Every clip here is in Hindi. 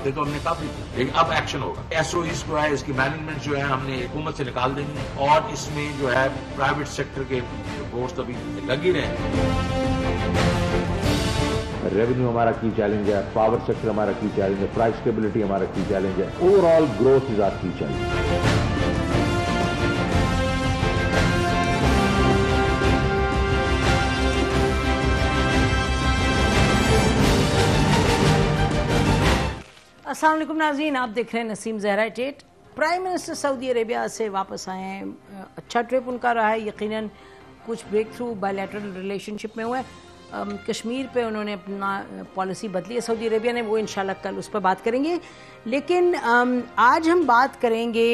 थे तो हमने काफी किया, लेकिन अब एक्शन होगा। एसओईस जो है इसकी मैनेजमेंट जो है हमने हुकूमत से निकाल देंगे और इसमें जो है प्राइवेट सेक्टर के बोर्ड अभी लग ही रहे हैं। रेवेन्यू हमारा की चैलेंज है, पावर सेक्टर हमारा की चैलेंज है, प्राइस स्टेबिलिटी हमारा की चैलेंज है, overall growth is our key challenge. अस्सलाम वालेकुम नाज़रीन, आप देख रहे हैं नसीम ज़हरा टेट। प्राइम मिनिस्टर सऊदी अरेबिया से वापस आए हैं। अच्छा ट्रिप उनका रहा है, यकीनन कुछ ब्रेक थ्रू बायलैटरल रिलेशनशिप में हुआ है। कश्मीर पे उन्होंने अपना पॉलिसी बदली है सऊदी अरेबिया ने, वो इंशाल्लाह कल उस पर बात करेंगे। लेकिन आज हम बात करेंगे,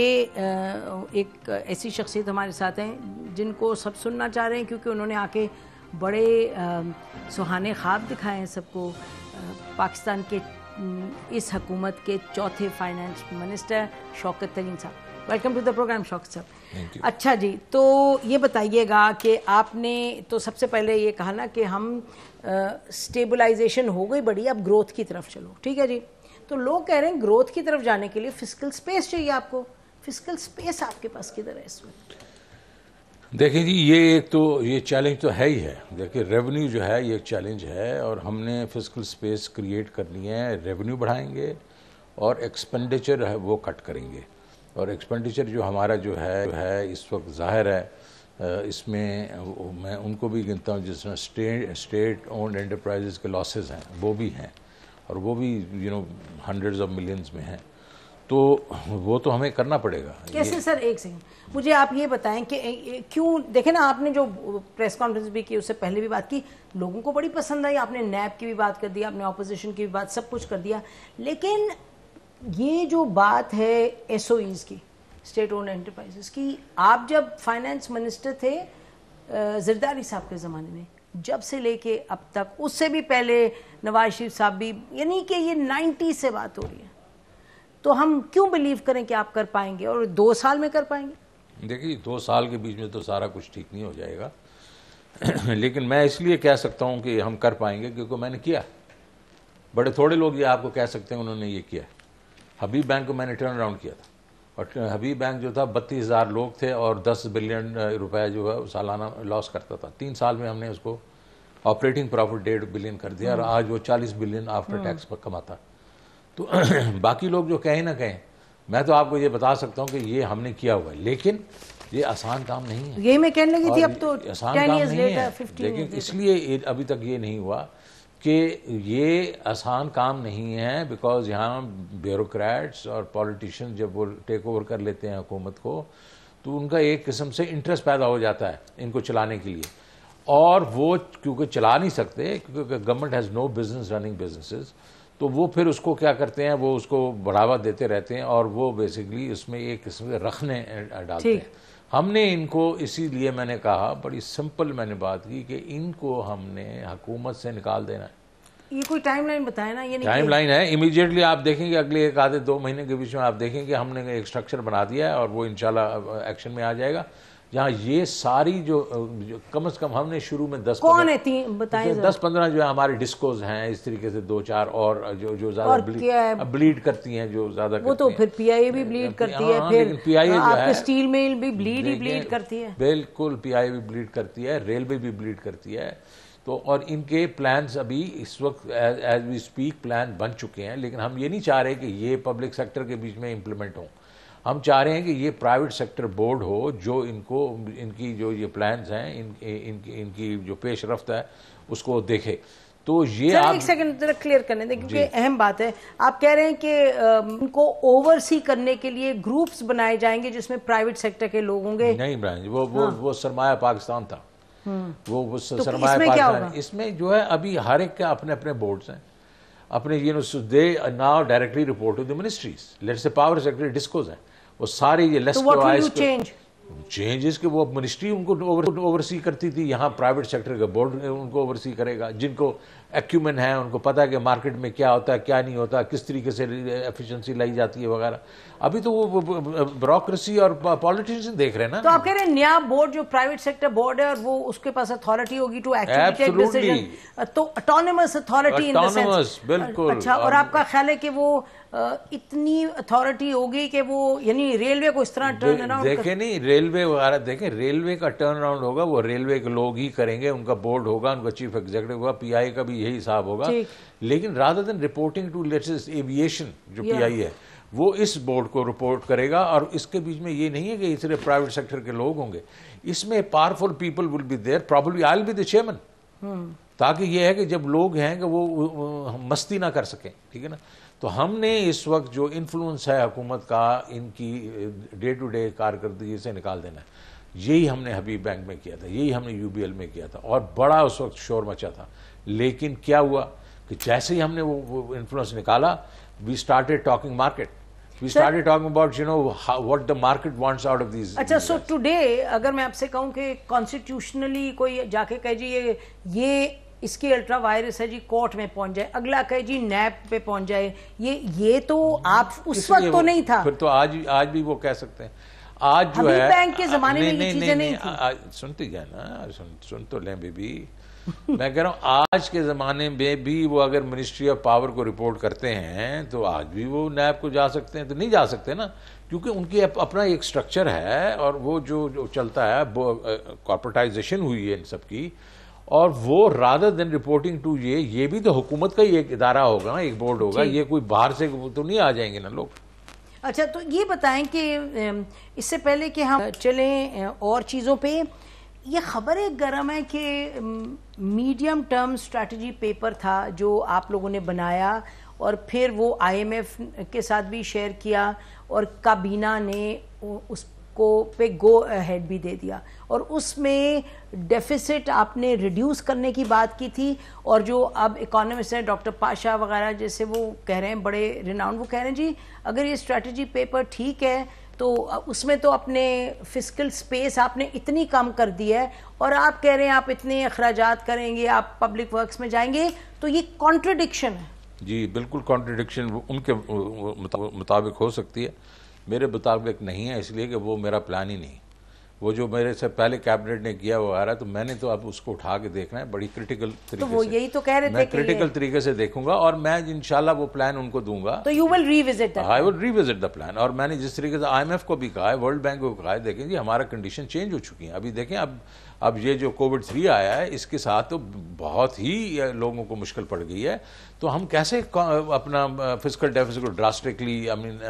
एक ऐसी शख्सियत हमारे साथ हैं जिनको सब सुनना चाह रहे हैं क्योंकि उन्होंने आके बड़े सुहाने ख्वाब दिखाए हैं सबको। पाकिस्तान के इस हुकूमत के चौथे फाइनेंस मिनिस्टर शौकत तरीन साहब, welcome to the programme Shaukat साहब। अच्छा जी, तो ये बताइएगा कि आपने तो सबसे पहले ये कहा ना कि हम स्टेबलाइजेशन हो गई बड़ी, अब ग्रोथ की तरफ चलो, ठीक है जी। तो लोग कह रहे हैं ग्रोथ की तरफ जाने के लिए फिस्कल स्पेस चाहिए आपको। फिस्कल स्पेस आपके पास किधर है इस वक्त? देखिए जी, ये चैलेंज तो है ही है। देखिए रेवेन्यू जो है ये एक चैलेंज है और हमने फिस्कल स्पेस क्रिएट करनी है। रेवेन्यू बढ़ाएंगे और एक्सपेंडिचर है वो कट करेंगे। और एक्सपेंडिचर जो हमारा जो है इस वक्त ज़ाहिर है, इसमें मैं उनको भी गिनता हूँ जिसमें स्टेट ओन्ड एंटरप्राइजेस के लॉसेस हैं वो भी हैं और वो भी हंड्रेड्स ऑफ मिलियंस में हैं। तो वो तो हमें करना पड़ेगा। कैसे सर? एक सेकंड, मुझे आप ये बताएं कि क्यों, देखें ना, आपने जो प्रेस कॉन्फ्रेंस भी की उससे पहले भी बात की, लोगों को बड़ी पसंद आई। आपने नैब की भी बात कर दी, आपने ऑपोजिशन की भी बात, सब कुछ कर दिया। लेकिन ये जो बात है एसओईज की, स्टेट ओन्ड एंटरप्राइजेस की, आप जब फाइनेंस मिनिस्टर थे जरदारी साहब के ज़माने में, जब से लेके अब तक, उससे भी पहले नवाज शरीफ साहब भी, यानी कि ये 90 से बात हो रही है, तो हम क्यों बिलीव करें कि आप कर पाएंगे और 2 साल में कर पाएंगे? देखिए 2 साल के बीच में तो सारा कुछ ठीक नहीं हो जाएगा लेकिन मैं इसलिए कह सकता हूं कि हम कर पाएंगे क्योंकि मैंने किया। बड़े थोड़े लोग ये आपको कह सकते हैं उन्होंने ये किया। हबीब बैंक को मैंने टर्न अराउंड किया था और हबीब बैंक जो था 32,000 लोग थे और 10 बिलियन रुपए जो है सालाना लॉस करता था। 3 साल में हमने उसको ऑपरेटिंग प्रॉफिट 1.5 बिलियन कर दिया और आज वो 40 बिलियन आफ्टर टैक्स पर कमाता। तो बाकी लोग जो कहें ना कहें, मैं तो आपको ये बता सकता हूँ कि ये हमने किया हुआ है, लेकिन ये आसान काम नहीं है। यही मैं कहने लगी थी, अब तो आसान काम नहीं है, लेकिन इसलिए अभी तक ये नहीं हुआ कि ये आसान काम नहीं है। बिकॉज यहाँ ब्यूरोक्रेट्स और पॉलिटिशियन जब वो टेक ओवर कर लेते हैं हुकूमत को तो उनका एक किस्म से इंटरेस्ट पैदा हो जाता है इनको चलाने के लिए, और वो क्योंकि चला नहीं सकते क्योंकि government has no business running businesses, तो वो फिर उसको क्या करते हैं, वो उसको बढ़ावा देते रहते हैं और वो बेसिकली उसमें एक किस्म के रखने डालते हैं। हमने इनको, इसीलिए मैंने कहा, बड़ी सिंपल मैंने बात की कि इनको हमने हुकूमत से निकाल देना है। ये कोई टाइमलाइन बताए ना? ये नहीं टाइमलाइन है, इमीडिएटली आप देखेंगे अगले 1 आधे 2 महीने के बीच में आप देखेंगे हमने एक स्ट्रक्चर बना दिया है और वो इंशाल्लाह एक्शन में आ जाएगा, जहाँ ये सारी जो कम से कम हमने शुरू में 10-15 जो है हमारे डिस्कोज हैं, इस तरीके से 2-4 और जो ज्यादा ब्लीड करती हैं, जो ज्यादा वो तो फिर पीआईए भी ब्लीड करती है, फिर पीआईए जो है स्टील मिल भी ब्लीड करती है, बिल्कुल पीआईए भी ब्लीड करती है, रेलवे भी ब्लीड करती है। तो और इनके प्लान्स अभी इस वक्त एज वी स्पीक प्लान बन चुके हैं, लेकिन हम ये नहीं चाह रहे कि ये पब्लिक सेक्टर के बीच में इम्प्लीमेंट हो। हम चाह रहे हैं कि ये प्राइवेट सेक्टर बोर्ड हो जो इनकी जो ये प्लान्स हैं, इनकी जो पेश रफ्त है उसको देखे। तो ये आप एक सेकंड जरा क्लियर करने दें क्योंकि अहम बात है। आप कह रहे हैं कि उनको ओवरसी करने के लिए ग्रुप्स बनाए जाएंगे जिसमें प्राइवेट सेक्टर के लोग होंगे? नहीं ब्रांच, वो सरमाया पाकिस्तान था, वो सरमाया पाकिस्तान। इसमें जो है अभी हर एक के अपने अपने बोर्ड्स हैं, अपने they now directly report to the ministries. Let's say power sector discoms हैं, वो सारे ये चेंजेस के वो मिनिस्ट्री उनको ओवरसी करती थी, यहाँ प्राइवेट सेक्टर का बोर्ड उनको ओवरसी करेगा। जिनको एक्यूमेंट है उनको पता है कि मार्केट में क्या होता है क्या नहीं होता, किस तरीके से एफिशिएंसी लाई जाती है वगैरह। अभी तो वो ब्यूरोक्रेसी और पॉलिटिशियन देख रहे हैं ना। तो आप कह रहे हैं नया बोर्ड जो प्राइवेट सेक्टर बोर्ड है और वो उसके पास अथॉरिटी होगी टू एक्चुअली टेक डिसीजन, तो autonomous authority in the sense. बिल्कुल। अच्छा, और आपका ख्याल है कि वो इतनी अथॉरिटी होगी कि वो यानी रेलवे को इस तरह टर्न अराउंड देखें नहीं, रेलवे वगैरह देखें, रेलवे का टर्न अराउंड होगा वो रेलवे के लोग ही करेंगे, उनका बोर्ड होगा, उनका चीफ एग्जीक्यूटिव होगा, पीआई का भी यही हिसाब होगा। लेकिन rather than reporting to latest aviation जो पीआई है वो इस बोर्ड को रिपोर्ट करेगा। और इसके बीच में ये नहीं है कि सिर्फ प्राइवेट सेक्टर के लोग होंगे, इसमें powerful people will be there, probably I will be the chairman, ताकि ये है कि जब लोग हैं कि वो मस्ती ना कर सकें, ठीक है ना। तो हमने इस वक्त जो इन्फ्लुएंस है हुकूमत का इनकी डे टू डे कारकर्दगी से निकाल देना है, यही हमने हबीब बैंक में किया था, यही हमने यूबीएल में किया था और बड़ा उस वक्त शोर मचा था। लेकिन क्या हुआ कि जैसे ही हमने वो इन्फ्लुएंस निकाला, we started talking market, we started talking about what the market wants out of these। अच्छा, सो टुडे अगर मैं आपसे कहूं कि कॉन्स्टिट्यूशनली कोई जाके कहे जी ये इसकी अल्ट्रा वायरस है जी, कोर्ट में पहुंच जाए, अगला कहे जी नैब पे पहुंच जाए, ये तो आप उस वक्त तो नहीं था। फिर तो आज भी वो कह सकते हैं। आज जो है बैंक के जमाने में ये चीजें नहीं थी। सुनती क्या ना, सुन तो लें बेबी। मैं कह रहा हूँ आज के ज़माने में भी वो अगर मिनिस्ट्री ऑफ पावर को रिपोर्ट करते हैं तो आज भी वो नैब को जा सकते हैं, तो नहीं जा सकते ना, क्योंकि उनकी अपना एक स्ट्रक्चर है और वो जो चलता है, कॉर्पोरेटाइजेशन हुई है इन सब की। और वो रादर देन रिपोर्टिंग टू ये भी तो हुकूमत का ही एक इदारा होगा ना, एक बोर्ड होगा, ये कोई बाहर से तो नहीं आ जाएंगे ना लोग। अच्छा, तो ये बताएं कि इससे पहले कि हम चलें और चीज़ों पे, ये खबर एक गर्म है कि मीडियम टर्म स्ट्रैटेजी पेपर था जो आप लोगों ने बनाया और फिर वो आईएमएफ के साथ भी शेयर किया और काबीना ने उसको पे गो अहेड भी दे दिया और उसमें डेफिसिट आपने रिड्यूस करने की बात की थी। और जो अब इकोनॉमिस्ट हैं डॉक्टर पाशा वगैरह जैसे वो कह रहे हैं, बड़े रिनाउंड, वो कह रहे हैं जी अगर ये स्ट्रैटेजी पेपर ठीक है तो उसमें तो अपने फिस्कल स्पेस आपने इतनी कम कर दी है और आप कह रहे हैं आप इतने अखराजात करेंगे, आप पब्लिक वर्क्स में जाएंगे, तो ये कॉन्ट्रडिक्शन है। जी बिल्कुल कॉन्ट्रडिक्शन उनके मुताबिक हो सकती है, मेरे मुताबिक नहीं है, इसलिए कि वो मेरा प्लान ही नहीं। वो जो मेरे से पहले कैबिनेट ने किया वो आ रहा है, तो मैंने तो अब उसको उठा के देखना है बड़ी क्रिटिकल तरीके तो वो से। यही तो कह रहे थे मैं क्रिटिकल तरीके से देखूंगा और मैं इंशाल्लाह वो प्लान उनको दूंगा। तो you will revisit that? I will revisit the plan. और मैंने जिस तरीके से आईएमएफ को भी कहा है, वर्ल्ड बैंक को कहा है, देखें जी हमारा कंडीशन चेंज हो चुकी है। अभी देखें अब ये जो कोविड-3 आया है इसके साथ तो बहुत ही लोगों को मुश्किल पड़ गई है, तो हम कैसे अपना फिस्कल डेफिसिट को ड्रास्टिकली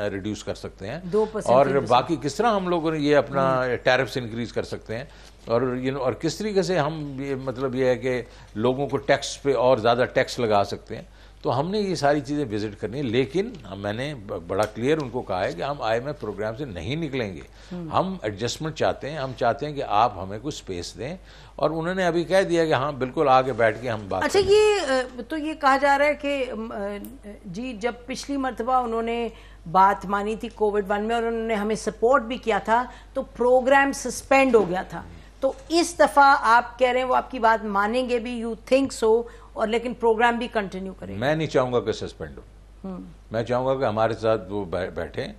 रिड्यूस कर सकते हैं 2% और बाकी किस तरह हम लोगों ने ये अपना टैरिफ्स इंक्रीज कर सकते हैं और किस तरीके से हम मतलब ये है कि लोगों को टैक्स पे और ज़्यादा टैक्स लगा सकते हैं। तो हमने ये सारी चीज़ें विजिट करनी है, लेकिन मैंने बड़ा क्लियर उनको कहा है कि हम आईएमएफ प्रोग्राम से नहीं निकलेंगे, हम एडजस्टमेंट चाहते हैं, हम चाहते हैं कि आप हमें कुछ स्पेस दें। और उन्होंने अभी कह दिया कि हाँ बिल्कुल आगे बैठ के हम बात। अच्छा, ये तो ये कहा जा रहा है कि जी जब पिछली मरतबा उन्होंने बात मानी थी कोविड-1 में और उन्होंने हमें सपोर्ट भी किया था तो प्रोग्राम सस्पेंड हो गया था, तो इस दफा आप कह रहे हैं वो आपकी बात मानेंगे भी, यू थिंक सो, और लेकिन प्रोग्राम भी कंटिन्यू करेंगे? मैं नहीं चाहूंगा कि सस्पेंड हो, मैं चाहूंगा कि हमारे साथ वो बैठें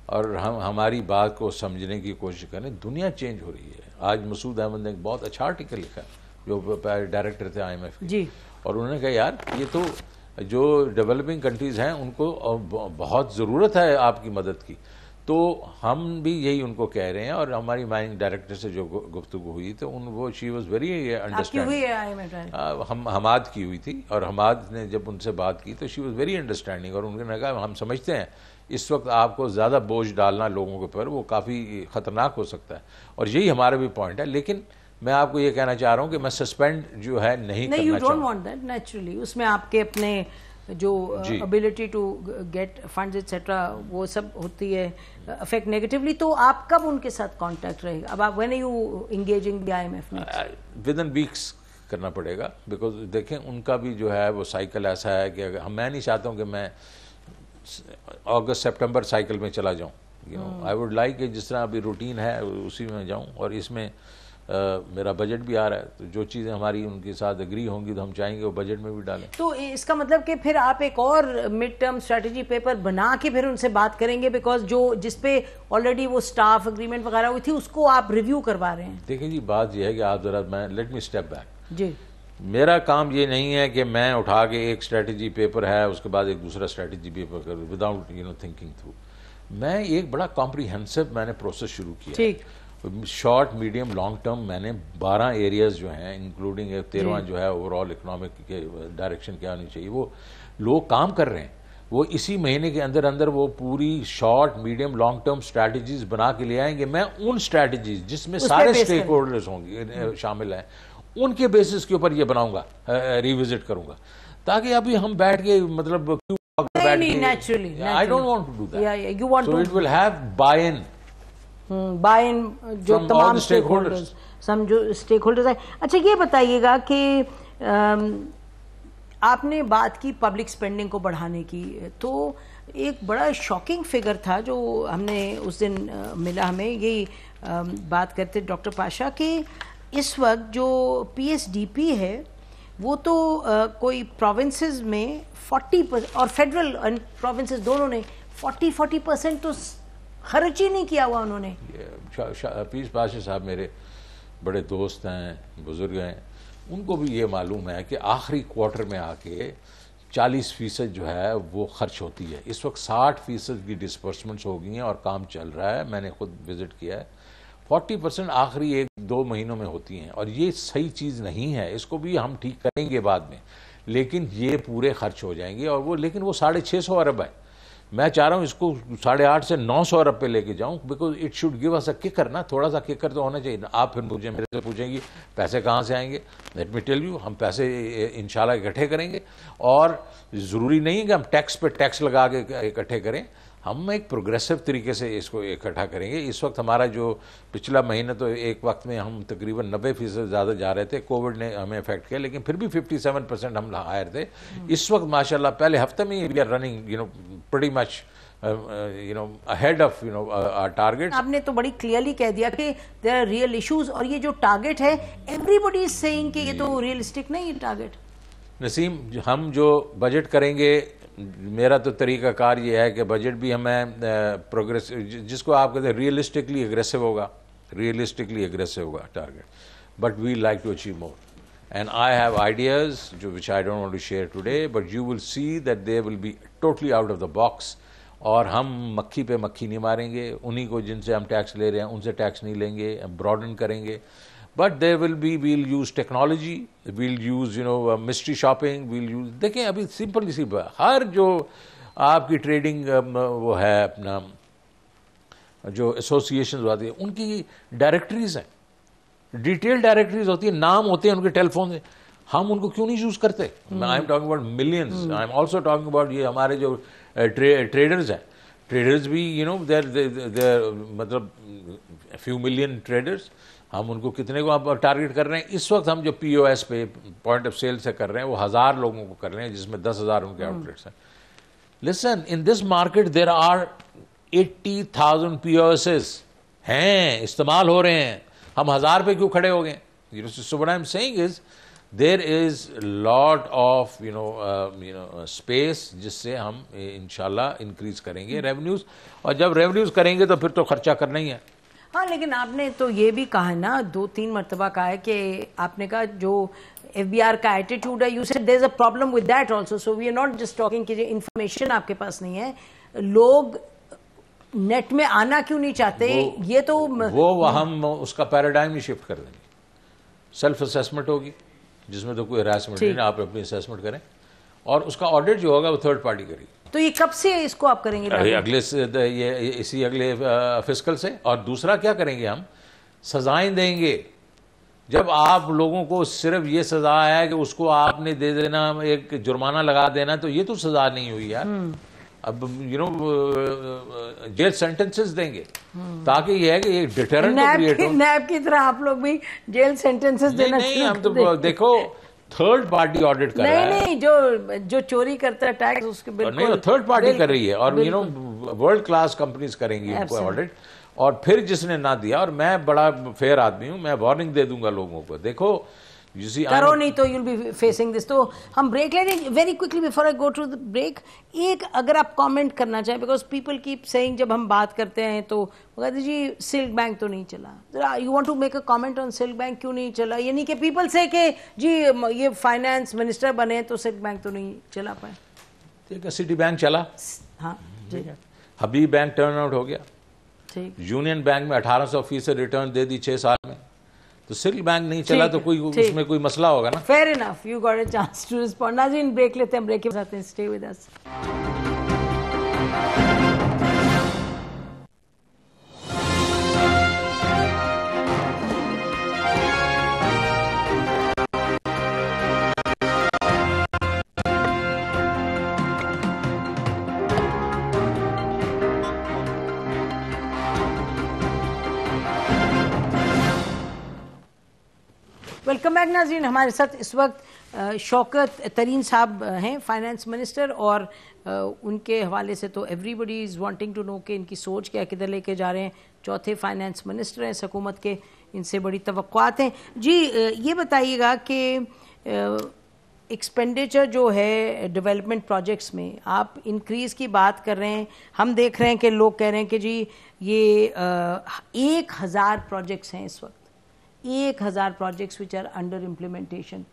और हम हमारी बात को समझने की कोशिश करें। दुनिया चेंज हो रही है। आज मसूद अहमद ने एक बहुत अच्छा आर्टिकल लिखा जो डायरेक्टर थे आईएमएफ के जी, और उन्होंने कहा यार ये तो जो डेवलपिंग कंट्रीज हैं उनको बहुत ज़रूरत है आपकी मदद की। तो हम भी यही उनको कह रहे हैं और हमारी माइनिंग डायरेक्टर से जो गुफ्तगू हुई तो वो शी वॉज वेरी अंडरस्टैंडिंग। हम हमाद की हुई थी और हमाद ने जब उनसे बात की तो शी वॉज वेरी अंडरस्टैंडिंग और उन्होंने कहा हम समझते हैं इस वक्त आपको ज़्यादा बोझ डालना लोगों के ऊपर वो काफ़ी ख़तरनाक हो सकता है, और यही हमारा भी पॉइंट है। लेकिन मैं आपको ये कहना चाह रहा हूँ कि मैं सस्पेंड जो है नहीं करना चाहूँगा। You don't want that naturally, उसमें आपके अपने जो ability to get funds etcetera वो सब होती है अफेक्ट नेगेटिवली। तो आप कब उनके साथ कांटेक्ट रहेगा? अब आप when are you engaging the IMF next? Within weeks करना पड़ेगा, बिकॉज देखें उनका भी जो है वो साइकिल ऐसा है कि मैं नहीं चाहता हूँ कि मैं अगस्त सितंबर साइकिल में चला जाऊँ। आई वुड लाइक कि जिस तरह अभी रूटीन है उसी में जाऊँ, और इसमें मेरा बजट भी आ रहा है, तो जो चीज़ें हमारी उनके साथ एग्री होंगी तो हम चाहेंगे वो बजट में भी डालें। तो इसका मतलब कि फिर आप एक और मिड टर्म स्ट्रेटजी पेपर बना के फिर उनसे बात करेंगे, बिकॉज जो जिसपे ऑलरेडी वो स्टाफ एग्रीमेंट वगैरह हुई थी उसको आप रिव्यू करवा रहे हैं। देखिए जी बात यह है कि आप जरा लेट मी स्टेप बैक जी। मेरा काम ये नहीं है कि मैं उठा के एक स्ट्रेटजी पेपर है उसके बाद एक दूसरा स्ट्रेटजी पेपर करूँ विदाउट थिंकिंग थ्रू। मैं एक बड़ा कॉम्प्रिहेंसिव मैंने प्रोसेस शुरू किया। ठीक, शॉर्ट मीडियम लॉन्ग टर्म मैंने 12 एरियाज जो हैं इंक्लूडिंग 13 जो है ओवरऑल इकोनॉमिक के डायरेक्शन क्या होनी चाहिए, वो लोग काम कर रहे हैं। वो इसी महीने के अंदर अंदर वो पूरी short medium long term strategies बना के ले आएंगे। मैं उन स्ट्रैटेजीज जिसमें सारे स्टेक होल्डर्स होंगे शामिल हैं, उनके बेसिस के ऊपर ये बनाऊंगा, रिविजिट करूंगा, ताकि अभी हम बैठ के मतलब naturally, I don't want to do that. Yeah, you want so to it will have buy-in जो तमाम स्टेक होल्डर्स, सम जो स्टेक होल्डर्स है। अच्छा ये बताइएगा कि आपने बात की पब्लिक स्पेंडिंग को बढ़ाने की, तो एक बड़ा शॉकिंग फिगर था जो हमने उस दिन मिला हमें, यही बात करते डॉक्टर पाशा कि इस वक्त जो PSDP है वो तो कोई प्रोविंसेस में 40% और फेडरल और प्रोविंसेस दोनों ने 40% तो खर्च ही नहीं किया हुआ उन्होंने। पीस पाशा साहब मेरे बड़े दोस्त हैं, बुजुर्ग हैं, उनको भी ये मालूम है कि आखिरी क्वार्टर में आके 40% जो है वो खर्च होती है। इस वक्त 60% की डिस्बर्समेंट्स हो गई हैं और काम चल रहा है, मैंने खुद विजिट किया है। 40% आखिरी 1-2 महीनों में होती हैं और ये सही चीज़ नहीं है, इसको भी हम ठीक करेंगे बाद में, लेकिन ये पूरे खर्च हो जाएंगे। और वो लेकिन वो 650 अरब है, मैं चाह रहा हूँ इसको 850 से 900 अरब पे लेके जाऊँ, because it should give us a kicker ना, थोड़ा सा किकर तो होना चाहिए। आप फिर मुझे मेरे से पूछेंगी पैसे कहाँ से आएंगे, लेट मी टेल यू, हम पैसे इंशाल्लाह इकट्ठे करेंगे। और ज़रूरी नहीं है कि हम टैक्स पे टैक्स लगा के इकट्ठे करें, हम एक प्रोग्रेसिव तरीके से इसको इकट्ठा करेंगे। इस वक्त हमारा जो पिछला महीना तो एक वक्त में हम तकरीबन 90% ज़्यादा जा रहे थे, कोविड ने हमें अफेक्ट किया, लेकिन फिर भी 57% हम हायर थे। इस वक्त माशाल्लाह पहले हफ्ते में we are running pretty much ahead of our targets. आपने तो बड़ी क्लियरली कह दिया कि देयर आर रियल इश्यूज, और ये जो टारगेट है एवरीबॉडी इज सेइंग कि ये तो रियलिस्टिक नहीं है टारगेट। नसीम, हम जो बजट करेंगे, मेरा तो तरीकाकार ये है कि बजट भी हमें प्रोग्रेस, जिसको आप कहते हैं रियलिस्टिकली एग्रेसिव होगा target, but we like to achieve more and I have ideas जो which I don't want to share today, but you will see that they will be totally out of the box. और हम मक्खी पे मक्खी नहीं मारेंगे, उन्हीं को जिनसे हम टैक्स ले रहे हैं उनसे टैक्स नहीं लेंगे, हम ब्रॉडन करेंगे। But there will be, we'll use technology, we'll use mystery shopping, we'll use, देखें अभी सिंपल सी बात, हर जो आपकी ट्रेडिंग वो है अपना जो एसोसिएशन होती है उनकी डायरेक्टरीज हैं, डिटेल डायरेक्टरीज होती है, नाम होते हैं उनके टेलीफोन से, हम उनको क्यों नहीं यूज करते? I am talking about millions, I am also talking about ये हमारे जो ट्रेडर्स हैं, ट्रेडर्स भी देयर मतलब फ्यू मिलियन ट्रेडर्स, हम उनको कितने को आप टारगेट कर रहे हैं? इस वक्त हम जो POS पे पॉइंट ऑफ सेल से कर रहे हैं वो 1000 लोगों को कर रहे हैं, जिसमें 10,000 उनके आउटलेट्स हैं। Listen, in this market there are 80,000 POSs हैं, इस्तेमाल हो रहे हैं, हम 1000 पे क्यों खड़े हो गए? So what I'm saying is there is lot of space जिससे हम इंशाल्लाह इंक्रीज करेंगे रेवेन्यूज, और जब रेवेन्यूज करेंगे तो फिर तो खर्चा करना ही है। हाँ, लेकिन आपने तो ये भी कहा है ना, 2-3 मरतबा कहा है कि आपने कहा जो FBR का एटीट्यूड है, you said there is a problem with that also, so we are not just talking कि इंफॉर्मेशन आपके पास नहीं है, लोग नेट में आना क्यों नहीं चाहते? ये तो वो हम उसका पैराडाइम ही शिफ्ट कर देंगे, सेल्फ असेसमेंट होगी जिसमें तो कोई हरासमेंट नहीं, आप अपनी असेसमेंट करें और उसका ऑडिट जो होगा वो थर्ड पार्टी करेगी। तो ये कब से इसको आप करेंगे? अगले इसी अगले फिस्कल से। और दूसरा क्या करेंगे, हम सजाएं देंगे। जब आप लोगों को सिर्फ ये सजा है कि उसको आपने दे देना, एक जुर्माना लगा देना, तो ये तो सजा नहीं हुई यार। अब जेल सेंटेंसेस देंगे ताकि ये है कि एक डिटरेंट क्रिएट हो। नैब की तरह आप लोग भी जेल सेंटेंसेस देना नहीं, हम तो देखो थर्ड पार्टी ऑडिट कर रहा है। नहीं, जो चोरी करता है टैक्स उसके बिल्कुल नहीं, थर्ड पार्टी कर रही है, और वर्ल्ड क्लास कंपनीज करेंगी उनको ऑडिट। और फिर जिसने ना दिया, और मैं बड़ा फेयर आदमी हूं, मैं वार्निंग दे दूंगा लोगों को, देखो करो नहीं तो you'll be facing this। तो हम ब्रेक ले लेंगे very quickly before I go to the break। एक अगर आप कमेंट करना चाहें, because people keep saying जब हम बात करते हैं तो कहते जी सिल्क बैंक तो नहीं चला, you want to make a comment on silk bank क्यों नहीं चला? यानी कि people say कि जी ये फाइनेंस मिनिस्टर बने तो सिल्क बैंक तो नहीं चला पाए। देखिए सिटी बैंक चला, हाँ जी, हबीब बैंक टर्न आउट हो गया, ठीक, यूनियन बैंक में 1800% रिटर्न दे दी 6 साल में, तो सिल्क बैंक नहीं चला तो कोई उसमें कोई मसला होगा ना। Fair enough, you got a chance to respond. नाज़रीन ब्रेक लेते हैं, ब्रेक के साथ हैं, stay with us. Welcome back नाज़रीन। हमारे साथ इस वक्त शौकत तरीन साहब हैं, फाइनेंस मिनिस्टर, और उनके हवाले से तो everybody is wanting to know कि इनकी सोच क्या, किधर लेके जा रहे हैं। चौथे फाइनेंस मिनिस्टर हैं हुकूमत के, इनसे बड़ी तवक्कुआत हैं। जी ये बताइएगा कि एक्सपेंडिचर जो है डेवलपमेंट प्रोजेक्ट्स में आप इंक्रीज़ की बात कर रहे हैं, हम देख रहे हैं कि लोग कह रहे हैं कि जी ये 1000 प्रोजेक्ट्स हैं इस वक्त, 1000 projects which are under implementation,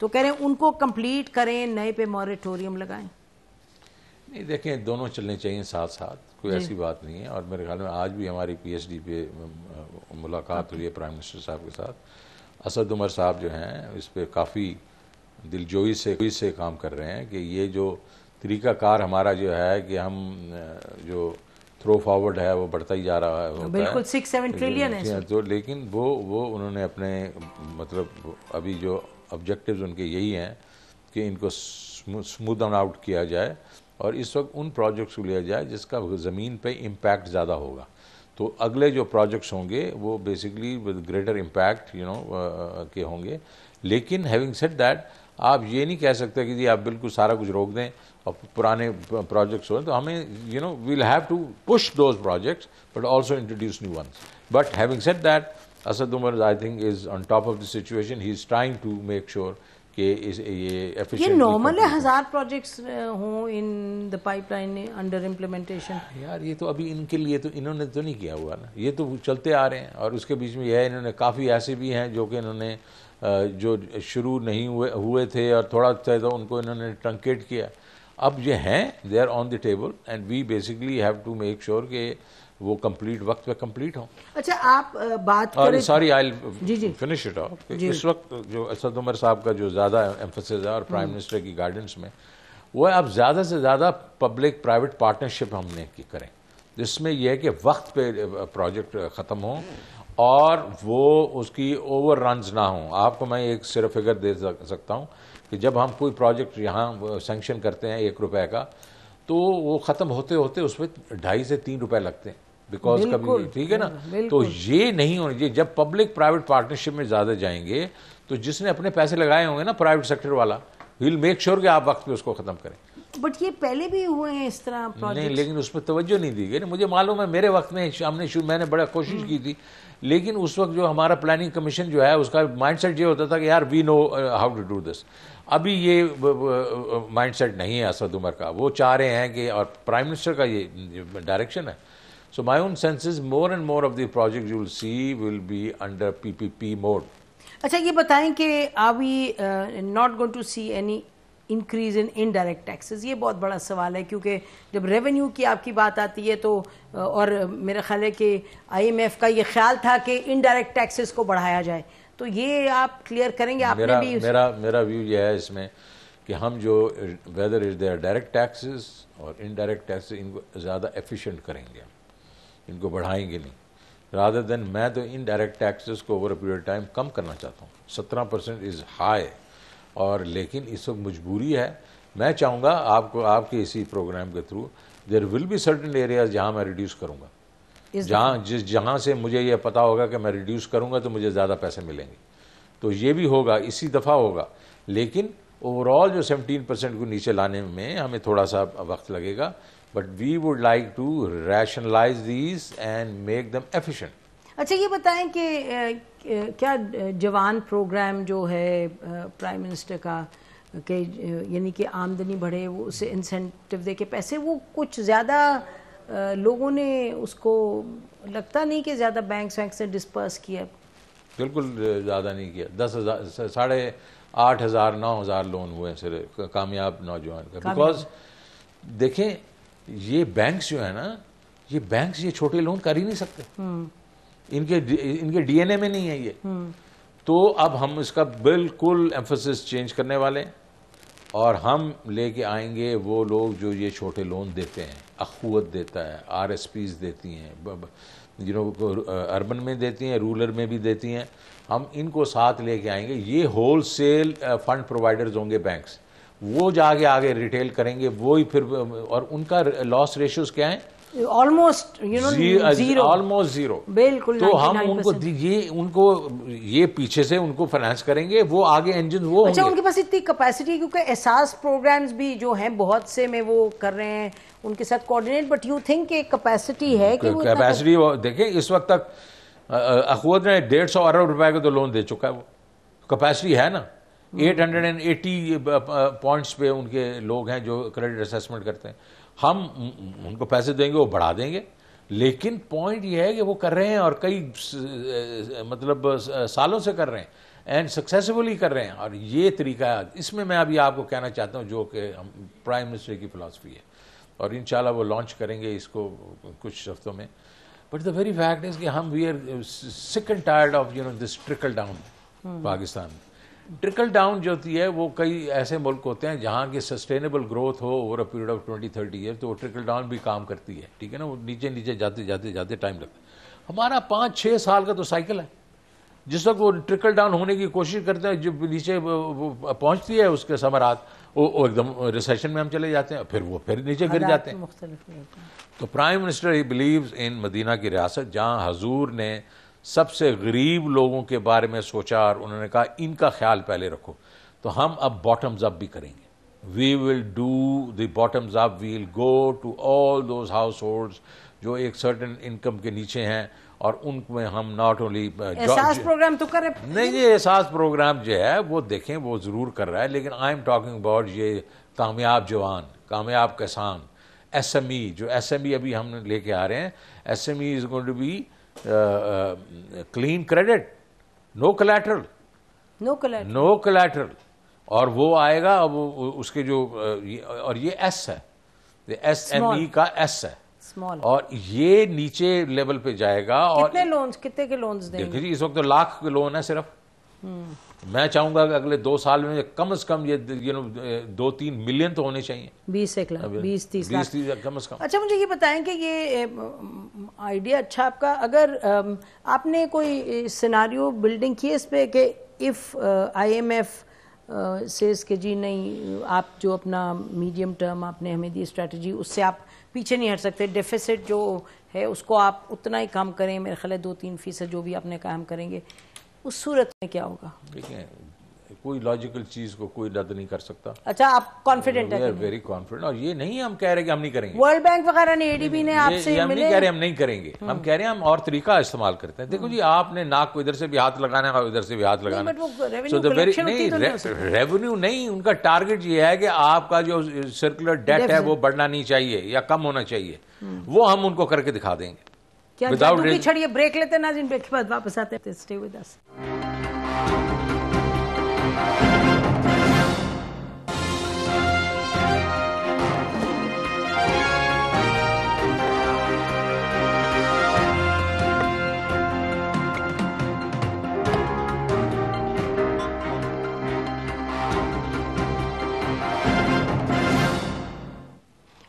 तो कह रहे हैं उनको कंप्लीट करें, नए पे मॉरेटोरियम लगाएं। नहीं देखें, दोनों चलने चाहिए साथ साथ, कोई ऐसी बात नहीं है। और मेरे ख्याल में आज भी हमारी PhD पे मुलाकात हुई है प्राइम मिनिस्टर साहब के साथ। असद उमर साहब जो हैं इस पर काफ़ी दिलजोई से काम कर रहे हैं कि ये जो तरीक़ाकार हमारा जो है कि हम जो थ्रो फॉरवर्ड है वो बढ़ता ही जा रहा है, बिल्कुल 6-7 ट्रिलियन है तो, लेकिन वो उन्होंने अपने मतलब अभी जो ऑब्जेक्टिव्स उनके यही हैं कि इनको स्मूदन आउट किया जाए और इस वक्त उन प्रोजेक्ट्स को लिया जाए जिसका ज़मीन पे इम्पैक्ट ज़्यादा होगा। तो अगले जो प्रोजेक्ट्स होंगे वो बेसिकली विद ग्रेटर इम्पैक्ट के होंगे। लेकिन हैविंग सेड दैट, आप ये नहीं कह सकते कि जी आप बिल्कुल सारा कुछ रोक दें और पुराने प्रोजेक्ट्स हो, तो हमें we'll have to push those projects but also introduce new ones. But having said that, Asad Umar I think is on top of the situation, he is trying to make sure कि ये एफिशिएंट। ये नॉर्मल है 1000 प्रोजेक्ट्स हों in the pipeline under implementation? यार ये तो अभी इनके लिए तो इन्होंने तो नहीं किया हुआ ना, ये तो चलते आ रहे हैं। और उसके बीच में यह है, इन्होंने काफ़ी ऐसे भी हैं जो कि इन्होंने जो शुरू नहीं हुए थे और थोड़ा थे तो उनको इन्होंने ट्रंकेट किया। अब ये हैं, they are on the table and we basically have to make sure कि वो कंप्लीट वक्त पे कंप्लीट हो। अच्छा आप बात करें, sorry I will finish it of. इस वक्त जो असद उमर साहब का जो ज़्यादा एम्फेसिस है और प्राइम मिनिस्टर की गाइडेंस में, वो है अब ज़्यादा से ज़्यादा पब्लिक प्राइवेट पार्टनरशिप हमने की करें, जिसमें यह है कि वक्त पे प्रोजेक्ट ख़त्म हो और वो उसकी ओवर रन्स ना हो। आपको मैं एक सिर्फ फिगर दे सकता हूँ कि जब हम कोई प्रोजेक्ट यहाँ सेंक्शन करते हैं 1 रुपए का, तो वो ख़त्म होते होते उसमें 2.5 से 3 रुपए लगते हैं, बिकॉज कभी, ठीक है ना। तो ये नहीं होना चाहिए। जब पब्लिक प्राइवेट पार्टनरशिप में ज़्यादा जाएंगे तो जिसने अपने पैसे लगाए होंगे ना, प्राइवेट सेक्टर वाला, विल मेक श्योर कि आप वक्त पे उसको ख़त्म करें। बट ये पहले भी हुए हैं इस तरह प्रोजेक्ट? नहीं, लेकिन उस पर तवज्जो नहीं दी गई ना। मुझे मालूम है मेरे वक्त में मैंने बड़ा कोशिश की थी, लेकिन उस वक्त जो हमारा प्लानिंग कमीशन जो है उसका माइंडसेट ये होता था कि यार we know how to do this. अभी ये माइंडसेट नहीं है असद उमर का, वो चाह रहे हैं कि, और प्राइम मिनिस्टर का ये डायरेक्शन है। So my own sense is more and more of the project you will see will be under PPP mode. अच्छा ये बताएं कि are we not going to see any increase in indirect taxes? ये बहुत बड़ा सवाल है, क्योंकि जब रेवेन्यू की आपकी बात आती है तो, और मेरा ख्याल है कि IMF का ये ख्याल था कि इनडायरेक्ट टैक्सेस को बढ़ाया जाए, तो ये आप क्लियर करेंगे? आपने भी मेरा व्यू ये है इसमें कि हम जो whether is there direct taxes और इनडायरेक्ट टैक्सेस, इनको ज़्यादा एफिशिएंट करेंगे, इनको बढ़ाएंगे नहीं। रादर देन मैं तो इनडायरेक्ट टैक्सेस को ओवर अ पीरियड टाइम कम करना चाहता हूँ। 17% इज़ हाई, और लेकिन इस वक्त मजबूरी है। मैं चाहूँगा आपको, आपके इसी प्रोग्राम के through their will be certain areas जहाँ मैं रिड्यूस करूँगा, जहाँ से मुझे ये पता होगा कि मैं रिड्यूस करूँगा तो मुझे ज़्यादा पैसे मिलेंगे। तो ये भी होगा, इसी दफ़ा होगा। लेकिन ओवरऑल जो 17% को नीचे लाने में हमें थोड़ा सा वक्त लगेगा, but we would like to rationalise these and make them efficient. अच्छा ये बताएं कि क्या जवान प्रोग्राम जो है प्राइम मिनिस्टर का कि यानी कि आमदनी बढ़े, वो उसे इंसेंटिव दे के पैसे, वो कुछ ज़्यादा लोगों ने उसको लगता नहीं कि ज़्यादा बैंक्स से डिस्पर्स किया? बिल्कुल ज़्यादा नहीं किया। 10,000 8,500 9,000 लोन हुए हैं सिर्फ कामयाब नौजवान का। बिकॉज देखें ये बैंक्स जो है ना, ये बैंक्स ये छोटे लोन कर ही नहीं सकते, इनके डीएनए में नहीं है ये। तो अब हम इसका बिल्कुल एम्फोसिस चेंज करने वाले हैं और हम लेके आएंगे वो लोग जो ये छोटे लोन देते हैं। अखुवत देता है, आरएसपीज देती हैं, अर्बन में देती हैं, रूरल में भी देती हैं। हम इनको साथ लेके आएंगे। ये होलसेल फंड प्रोवाइडर्स होंगे बैंक्स, वो जाके आगे रिटेल करेंगे, वो ही फिर, और उनका लॉस रेशियोज क्या है? Almost zero, almost zero. बिल्कुल। तो हम उनको ये पीछे से उनको फाइनेंस करेंगे, वो आगे इंजन वो अच्छा उनके पास इतनी कैपेसिटी, क्योंकि एहसास प्रोग्राम्स भी जो हैं बहुत से में वो कर रहे हैं उनके साथ coordinate, but you think capacity है कि कैपेसिटी देखें इस वक्त तक अखुवत ने 150 अरब रुपए का तो लोन दे चुका है। वो कैपेसिटी है ना। 880 पॉइंट्स पे उनके लोग हैं जो क्रेडिट असेसमेंट करते हैं। हम उनको पैसे देंगे, वो बढ़ा देंगे, लेकिन पॉइंट ये है कि वो कर रहे हैं और कई मतलब सालों से कर रहे हैं एंड सक्सेसफुली कर रहे हैं। और ये तरीका है, इसमें मैं अभी आपको कहना चाहता हूँ जो कि प्राइम मिनिस्टर की फिलॉसफी है और इंशाल्लाह वो लॉन्च करेंगे इसको कुछ हफ्तों में। But the very fact is कि हम we are sick and tired of this trickle down. Pakistan में ट्रिकल डाउन जो होती है वो कई ऐसे मुल्क होते हैं जहाँ की सस्टेनेबल ग्रोथ हो over a period of 20-30 year, तो वो ट्रिकल डाउन भी काम करती है, ठीक है ना। वो नीचे नीचे जाते जाते जाते टाइम लगता है। हमारा 5-6 साल का तो साइकिल है। जिस वक्त वो ट्रिकल डाउन होने की कोशिश करते हैं, जब नीचे वो पहुँचती है उसके समरात, वो एकदम रिसेशन में हम चले जाते हैं, फिर वो फिर नीचे गिर जाते हैं। तो prime minister he believes in Medina की रियासत, जहाँ हजूर ने सबसे गरीब लोगों के बारे में सोचा और उन्होंने कहा इनका ख्याल पहले रखो। तो हम अब बॉटम्स अप भी करेंगे। We will do the bottoms up, we will go to all those households जो एक सर्टेन इनकम के नीचे हैं और उनमें हम नॉट ओनली एहसास प्रोग्राम तो कर नहीं, ये एहसास प्रोग्राम जो है वो देखें वो जरूर कर रहा है, लेकिन आई एम टॉकिंग अबाउट ये कामयाब जवान, कामयाब किसान, SME। जो SME अभी हम लेके आ रहे हैं, SME is going to be clean credit, no collateral, no collateral, और वो आएगा। अब उसके जो और ये S है, SME का S है स्मॉल, और ये नीचे लेवल पे जाएगा। और कितने लोन्स, कितने के लोन्स देंगे? देखिए इस वक्त तो लाख के लोन है सिर्फ। मैं चाहूंगा कि अगले 2 साल में कम से कम ये 2-3 मिलियन तो होने चाहिए। 20 लाख 20-30 लाख कम से कम। अच्छा मुझे ये बताएं कि ये आइडिया अच्छा आपका, अगर आपने कोई सिनारियो बिल्डिंग की है इस पे कि इफ IMF सेज के जी नहीं, आप जो अपना मीडियम टर्म आपने हमें दी स्ट्रेटजी उससे आप पीछे नहीं हट सकते, डेफिसिट जो है उसको आप उतना ही कम करें, मेरे ख्याल है 2-3% जो भी आपने काम करेंगे, उस सूरत में क्या होगा? देखिए कोई लॉजिकल चीज को कोई रद्द नहीं कर सकता। अच्छा आप कॉन्फिडेंट है? Very confident. और ये नहीं हम कह रहे कि हम नहीं करेंगे। वर्ल्ड बैंक वगैरह ने, ADB ने आपसे हम नहीं कह रहे हम नहीं करेंगे, हम कह रहे हैं हम और तरीका इस्तेमाल करते हैं। देखो जी, आपने नाक को इधर से भी हाथ लगाना है और इधर से भी हाथ लगाना है। रेवेन्यू नहीं, उनका टारगेट ये है कि आपका जो सर्कुलर डेट है वो बढ़ना नहीं चाहिए या कम होना चाहिए, वो हम उनको करके दिखा देंगे। क्या जादू की छड़ी? ब्रेक लेते ना, जिन ब्रेक के बाद वापस आते हैं। Stay with us.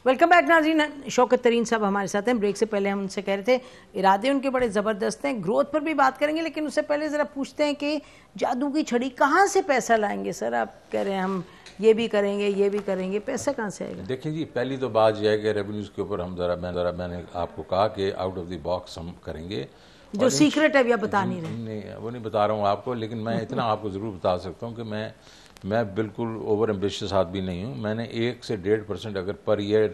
Welcome back नाज़रीन। शौकत तरीन साहब हमारे साथ हैं। ब्रेक से पहले हम उनसे कह रहे थे इरादे उनके बड़े ज़बरदस्त हैं, ग्रोथ पर भी बात करेंगे, लेकिन उससे पहले ज़रा पूछते हैं कि जादू की छड़ी कहाँ से पैसा लाएंगे? सर आप कह रहे हैं हम ये भी करेंगे ये भी करेंगे, पैसा कहाँ से आएगा? देखिए जी, पहली तो बात यह है कि रेवेन्यूज़ के ऊपर हम मैंने आपको कहा कि आउट ऑफ द बॉक्स हम करेंगे। जो सीक्रेट है अभी आप बता नहीं रहे? नहीं, वो नहीं बता रहा हूँ आपको, लेकिन मैं इतना आपको ज़रूर बता सकता हूँ कि मैं बिल्कुल ओवर एम्बिशियस आदमी नहीं हूँ। मैंने 1 से 1.5% अगर per year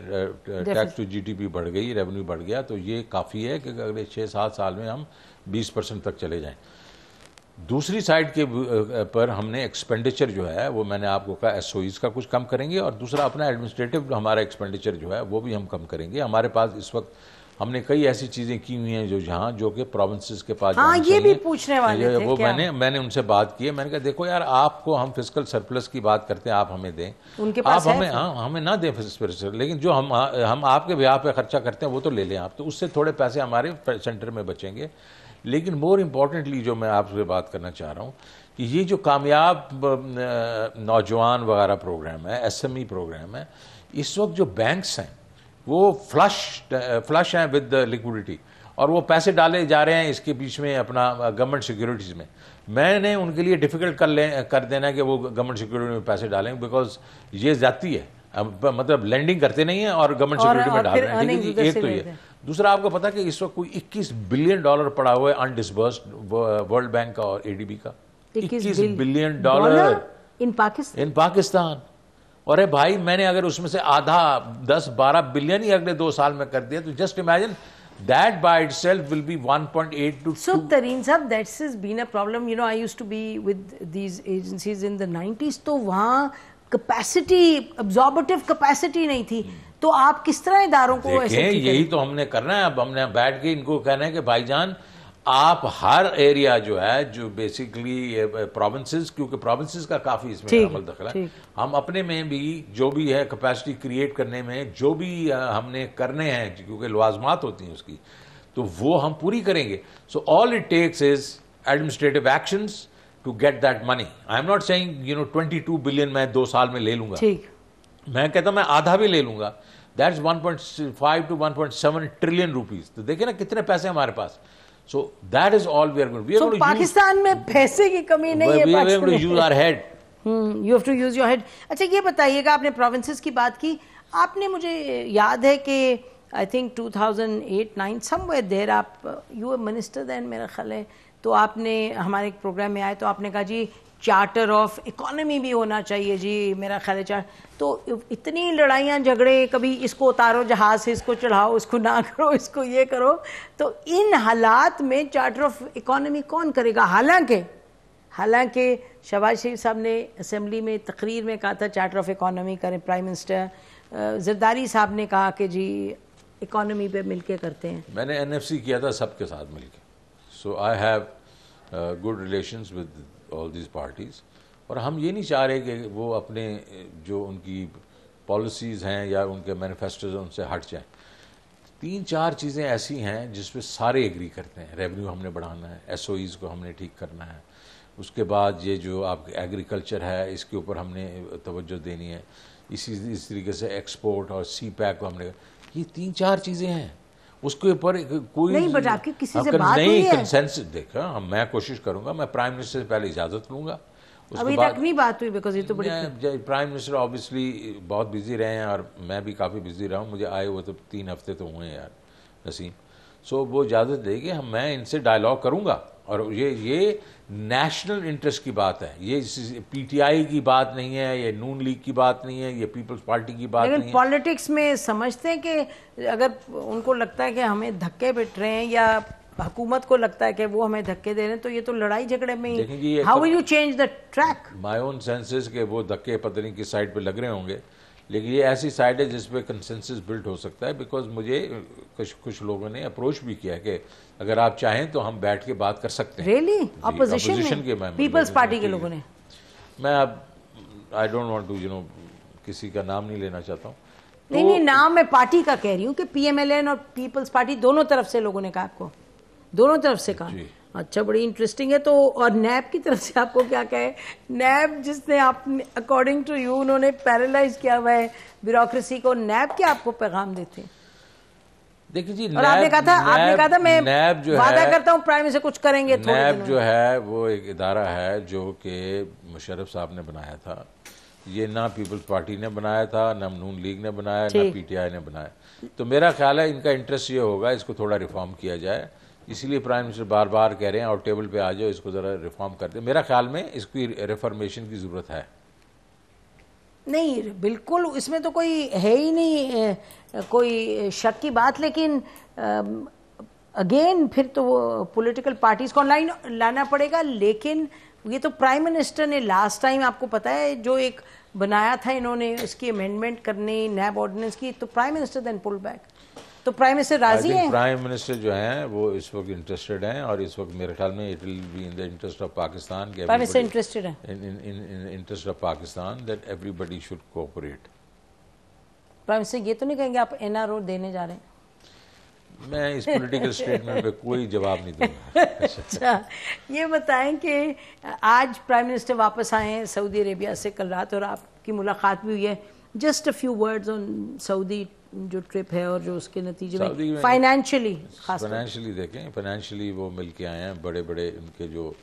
tax to GDP बढ़ गई, रेवेन्यू बढ़ गया, तो ये काफ़ी है कि अगले 6-7 साल में हम 20% तक चले जाएं। दूसरी साइड के पर हमने एक्सपेंडिचर जो है वो मैंने आपको कहा एसओईज का कुछ कम करेंगे, और दूसरा अपना एडमिनिस्ट्रेटिव हमारा एक्सपेंडिचर जो है वो भी हम कम करेंगे। हमारे पास इस वक्त हमने कई ऐसी चीज़ें की हुई हैं जो कि प्रोविंसेस के पास हाँ, ये भी पूछने वाले थे वो क्या? मैंने उनसे बात की है। मैंने कहा देखो यार, आपको हम फिस्कल सरप्लस की बात करते हैं, आप हमें दें, उनके पास आप हमें ना दें फिस्कल, लेकिन जो हम आपके ब्याह पे खर्चा करते हैं वो तो ले लें आप, तो उससे थोड़े पैसे हमारे सेंटर में बचेंगे। लेकिन मोर इम्पॉर्टेंटली जो मैं आपसे बात करना चाह रहा हूँ कि ये जो कामयाब नौजवान वगैरह प्रोग्राम है, SME प्रोग्राम है, इस वक्त जो बैंक्स हैं वो फ्लश हैं विद लिक्विडिटी, और वो पैसे डाले जा रहे हैं इसके बीच में अपना गवर्नमेंट सिक्योरिटीज़ में। मैंने उनके लिए डिफ़िकल्ट कर देना कि वो गवर्नमेंट सिक्योरिटी में पैसे डालें, बिकॉज ये ज़्यादती है, मतलब लेंडिंग करते नहीं है और गवर्नमेंट सिक्योरिटी में डाल रहे हैं। ठीक है जी, एक तो ये। दूसरा, आपको पता है कि इस वक्त कोई $21 बिलियन पड़ा हुआ है अनडिस्बर्स्ड वर्ल्ड बैंक का और ADB का। $21 बिलियन इन पाकिस्तान। और भाई, मैंने अगर उसमें से आधा 10-12 बिलियन ही अगले 2 साल में कर दिया, तो just imagine that by itself will be 1.8 to 2. So Tareen साहब, that has been a problem. You know, I used to be with these agencies in the 90s. तो वहाँ कैपेसिटी, अब्जॉर्बेटिव कैपेसिटी नहीं थी, तो आप किस तरह इदारों को ऐसे? यही तो हमने करना है। अब हमने बैठ के इनको कहना है कि भाईजान, आप हर एरिया जो है, जो बेसिकली प्रोविंसेस, क्योंकि प्रोविंसेस का काफ़ी इसमें अमल दखल है, हम अपने में भी जो भी है कैपेसिटी क्रिएट करने में जो भी हमने करने हैं, क्योंकि लवाजमात होती हैं उसकी, तो वो हम पूरी करेंगे। So all it takes is administrative actions to get that money. I am not saying 22 billion मैं 2 साल में ले लूंगा, मैं कहता हूं मैं आधा भी ले लूंगा। That's 1.5 to 1.7 trillion rupees. तो देखिए ना कितने पैसे हमारे पास। So that is all we are going to. So Pakistan में पैसे की कमी नहीं है। We are going to use our head. You have to use your head. अच्छा, ये बताइएगा, आपने प्रोविंसेस की बात की, आपने, मुझे याद है कि I think 2008-9 somewhere there, आप you were minister then मेरा ख्याल है, तो आपने हमारे एक प्रोग्राम में आए तो आपने कहा जी चार्टर ऑफ इकोनॉमी भी होना चाहिए जी, मेरा ख्याल है। तो इतनी लड़ाइयाँ झगड़े, कभी इसको उतारो जहाज से, इसको चढ़ाओ, इसको ना करो, इसको ये करो, तो इन हालात में चार्टर ऑफ इकोनॉमी कौन करेगा? हालांकि शहबाज शरीफ साहब ने असेंबली में तकरीर में कहा था चार्टर ऑफ इकोनॉमी करें, प्राइम मिनिस्टर जरदारी साहब ने कहा कि जी इकोनॉमी पे मिलके करते हैं। मैंने NFC किया था सबके साथ मिलके। So I have good relations with all these parties, और हम ये नहीं चाह रहे कि वो अपने जो उनकी पॉलिसीज़ हैं या उनके मैनिफेस्टोज उनसे हट जाएं। 3-4 चीज़ें ऐसी हैं जिस पे सारे एग्री करते हैं। रेवेन्यू हमने बढ़ाना है, SOEs को हमने ठीक करना है, उसके बाद ये जो आपके एग्रीकल्चर है इसके ऊपर हमने तवज्जो देनी है, इस तरीके से एक्सपोर्ट और CPEC को हमने, ये 3-4 चीज़ें हैं, उसके ऊपर कोई नहीं। बट आपकी किसी से बात हुई है? कंसेंसस देखा, मैं कोशिश करूंगा, मैं प्राइम मिनिस्टर से पहले इजाजत लूंगा। अभी तक नहीं बात हुई, बिकॉज़ ये तो बड़ी, प्राइम मिनिस्टर ऑब्वियसली बहुत बिजी रहे हैं और मैं भी काफ़ी बिजी रहा हूँ। मुझे आए हुए तो 3 हफ्ते तो हुए हैं यार नसीम। सो वो इजाज़त देगी, मैं इनसे डायलॉग करूँगा, और ये नेशनल इंटरेस्ट की बात है, ये PTI की बात नहीं है, ये नून लीग की बात नहीं है, ये पीपल्स पार्टी की बात नहीं है। लेकिन पॉलिटिक्स में समझते हैं कि अगर उनको लगता है कि हमें धक्के पिट रहे हैं या हुकूमत को लगता है कि वो हमें धक्के दे रहे हैं, तो ये तो लड़ाई झगड़े में, how will you change the track? My own senses के वो धक्के पता नहीं किस साइड पे लग रहे होंगे, लेकिन ये ऐसी साइड है जिसपे कंसेंसस बिल्ड हो सकता है। बिकॉज मुझे कुछ लोगों ने अप्रोच भी किया कि अगर आप चाहें तो हम बैठ के बात कर सकते हैं। रियली? ऑपोजिशन के पीपल्स पार्टी के लोगों ने? मैं अब आई डोंट वांट टू किसी का नाम नहीं लेना चाहता हूँ। नहीं, नाम मैं पार्टी का कह रही हूँ कि PMLN और पीपल्स पार्टी दोनों तरफ से लोगों ने कहा, आपको दोनों तरफ से कहा। अच्छा, बड़ी इंटरेस्टिंग है। तो और नैब की तरफ से आपको क्या कहे? नैब जिसने आपने, अकॉर्डिंग टू यू, उन्होंने पैरालाइज किया हुआ है ब्यूरोक्रेसी को, नैब क्या आपको पैगाम देते? देखिए जी, और आपने कहा था मैं वादा करता हूँ प्राइम से कुछ करेंगे। नैब जो है वो एक इदारा है जो कि मुशर्रफ साहब ने बनाया था। ये ना पीपल्स पार्टी ने बनाया था, ना नून लीग ने बनाया, ना PTI ने बनाया। तो मेरा ख्याल है इनका इंटरेस्ट ये होगा इसको थोड़ा रिफॉर्म किया जाए इसलिए प्राइम मिनिस्टर बार बार कह रहे हैं और टेबल पे आ जाओ, इसको ज़रा रिफॉर्म कर दे। मेरा ख्याल में इसकी रिफॉर्मेशन की ज़रूरत है। नहीं, बिल्कुल इसमें तो कोई है ही नहीं कोई शक की बात, लेकिन अगेन फिर तो वो पॉलिटिकल पार्टीज को ऑनलाइन लाना पड़ेगा। लेकिन ये तो प्राइम मिनिस्टर ने लास्ट टाइम, आपको पता है, जो एक बनाया था इन्होंने उसकी अमेंडमेंट करने नैब ऑर्डिनेंस की, तो prime minister then pull back. तो प्राइम मिनिस्टर राजी हैं? प्राइम मिनिस्टर जो हैं वो इस वक्त इंटरेस्टेड हैं, और इस वक्त मेरे ख्याल में it will be in the interest of Pakistan, prime minister interested है in interest of Pakistan that everybody should cooperate. Prime minister ये तो नहीं कहेंगे आप एनआरओ देने जा रहे हैं? मैं इस पॉलिटिकल स्टेटमेंट पे कोई जवाब नहीं दूंगा। अच्छा, ये बताएं कि आज प्राइम मिनिस्टर वापस आए हैं सऊदी अरेबिया से कल रात, और आपकी मुलाकात भी हुई है। Just a few words on Saudi जो ट्रिप है और जो उसके नतीजे में फाइनेंशियली देखें, फाइनेंशियली वो मिल के आए हैं, बड़े बड़े उनके जो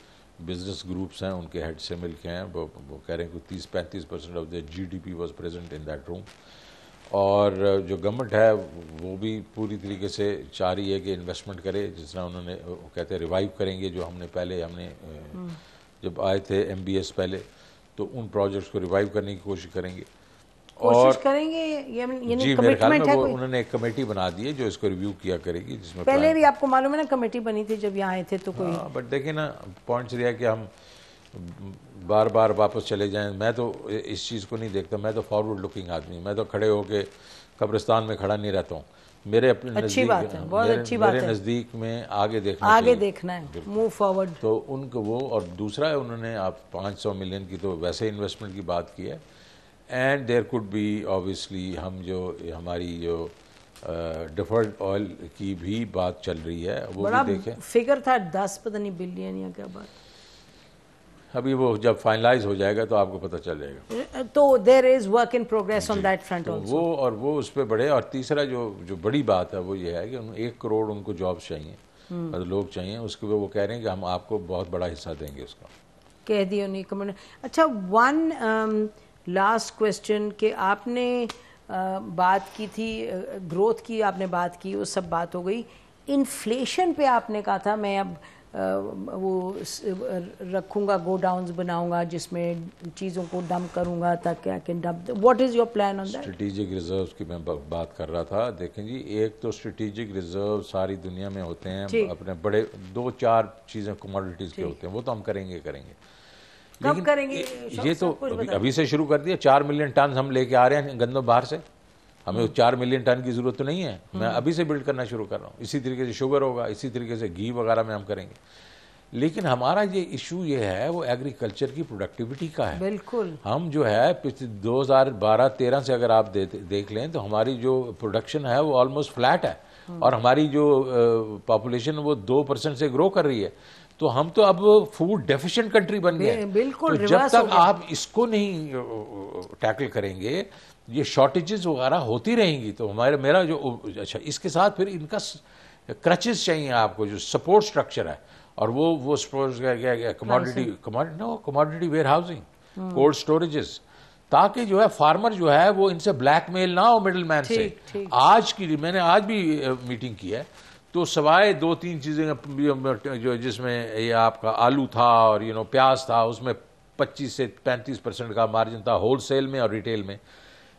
बिजनेस ग्रुप्स हैं उनके हेड से मिल के आए हैं। वो कह रहे हैं कि 30-35% of the GDP was present in that room. और जो गवर्नमेंट है वो भी पूरी तरीके से चाह रही है कि इन्वेस्टमेंट करे, जिस तरह उन्होंने कहते हैं रिवाइव करेंगे जो हमने जब आए थे MBS पहले, तो उन प्रोजेक्ट्स को रिवाइव करने की कोशिश करेंगे। कोशिश करेंगे जी, मेरे ख्याल में वो उन्होंने एक कमेटी बना दी है जो इसको रिव्यू किया करेगी, जिसमें पहले भी आपको मालूम है ना कमेटी बनी थी जब यहाँ आए थे तो कोई। बट देखिए ना, पॉइंट यह है कि हम बार बार वापस चले जाएं। मैं तो इस चीज़ को नहीं देखता, मैं तो फॉरवर्ड लुकिंग आदमी, मैं तो खड़े होके कब्रिस्तान में खड़ा नहीं रहता हूँ। मेरे अपने अच्छी बात है, बहुत अच्छी बात है, मेरे नज़दीक में आगे देखना है, मूव फॉरवर्ड। तो उनको वो, और दूसरा है उन्होंने आप 500 मिलियन की तो वैसे इन्वेस्टमेंट की बात की है, and there could be obviously हम जो हमारी जो डिफर्ड ऑयल की भी बात चल रही है, वो बड़ा भी देखें। फिगर था 10 पता नहीं बिलियन या क्या बात, अभी वो जब फाइनलाइज हो जाएगा तो आपको पता चल जाएगा। तो there is work in progress on that front also. वो उस पर बढ़े। और तीसरा जो बड़ी बात है वो ये है कि 1 करोड़ उनको जॉब्स चाहिए, मतलब लोग चाहिए, उसके वो कह रहे हैं कि हम आपको बहुत बड़ा हिस्सा देंगे उसका, कह दिया नहीं कमेंट। अच्छा, वन लास्ट क्वेश्चन कि आपने बात की थी ग्रोथ की, आपने बात की, वो सब बात हो गई। इन्फ्लेशन पे आपने कहा था मैं अब वो रखूंगा, गोडाउन्स बनाऊंगा जिसमें चीज़ों को डंप करूंगा ताकि I can dump. What is your plan on that? Strategic reserves की मैं बात कर रहा था। देखें जी, एक तो स्ट्रेटेजिक रिजर्व सारी दुनिया में होते हैं, अपने बड़े 2-4 चीज़ें कमोडिटीज़ के होते हैं, वो तो हम करेंगे। कब करेंगे? ये तो अभी से शुरू कर दिया। 4 मिलियन टन हम लेके आ रहे हैं गंदम बाहर से, हमें 4 मिलियन टन की जरूरत तो नहीं है, मैं अभी से बिल्ड करना शुरू कर रहा हूँ। इसी तरीके से शुगर होगा, इसी तरीके से घी वगैरह में हम करेंगे। लेकिन हमारा ये इशू ये है वो एग्रीकल्चर की प्रोडक्टिविटी का है। बिल्कुल, हम जो है पिछले 2012-13 से अगर आप देख लें तो हमारी जो प्रोडक्शन है वो ऑलमोस्ट फ्लैट है, और हमारी जो पॉपुलेशन वो 2% से ग्रो कर रही है। तो हम तो अब फूड डेफिशिएंट कंट्री बन गए। बिल्कुल, तो जब तक आप इसको नहीं टैकल करेंगे, ये शॉर्टेजेस वगैरह होती रहेंगी। तो मेरा जो अच्छा, इसके साथ फिर इनका क्रचेस चाहिए आपको, जो सपोर्ट स्ट्रक्चर है, और वो commodity warehousing, cold storages, ताकि जो है फार्मर जो है वो इनसे ब्लैकमेल ना हो मिडिल मैन से। मैंने आज भी मीटिंग की है, तो सवाए 2-3 चीज़ें जो जिसमें ये आपका आलू था और प्याज था, उसमें 25 से 35% का मार्जिन था होलसेल में और रिटेल में।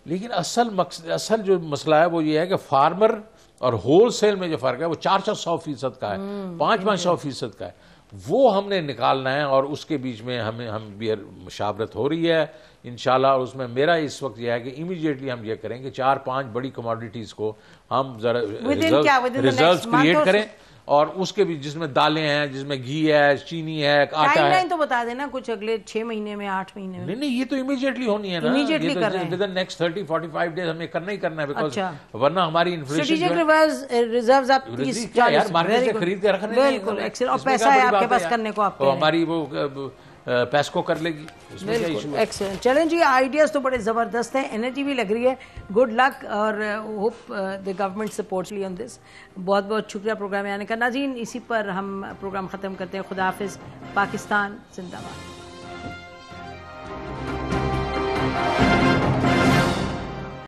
लेकिन असल जो मसला है वो ये है कि फार्मर और होलसेल में जो फ़र्क है वो 400% का है, 500% का है, वो हमने निकालना है। और उसके बीच में हम भी मुशावरत हो रही है इंशाल्लाह। और उसमें मेरा इस वक्त यह है कि इमीडिएटली हम ये करेंगे 4-5 बड़ी कमोडिटीज़ को हम जरा रिजर्व्स क्रिएट करें, और उसके भी जिसमें दालें हैं, जिसमें घी है, चीनी है, आटा है। तो बता देना कुछ अगले 6 महीने में, 8 महीने में। नहीं, ये तो इमीडिएटली होनी है ना, इमीडिएटली कर रहे हैं। विद इन नेक्स्ट 30-45 डेज हमें करना ही करना है, बिकॉज़ वरना हमारी इन्फ्लेशन रिजर्व्स आप 30-40 मार्केट से खरीद के रखने, बिल्कुल, और पैसा है आपके पास करने को, आप हमारी वो पैस्को कर लेगी, उसमें क्या इशू है। एक्सीलेंट। चलें जी, आइडियाज़ तो बड़े ज़बरदस्त हैं, एनर्जी भी लग रही है। गुड लक, और होप द गवर्नमेंट सपोर्ट्स ली ऑन दिस। बहुत बहुत शुक्रिया प्रोग्राम में आने का। नाज़रीन, इसी पर हम प्रोग्राम ख़त्म करते हैं। खुदा हाफिज़। पाकिस्तान जिंदाबाद।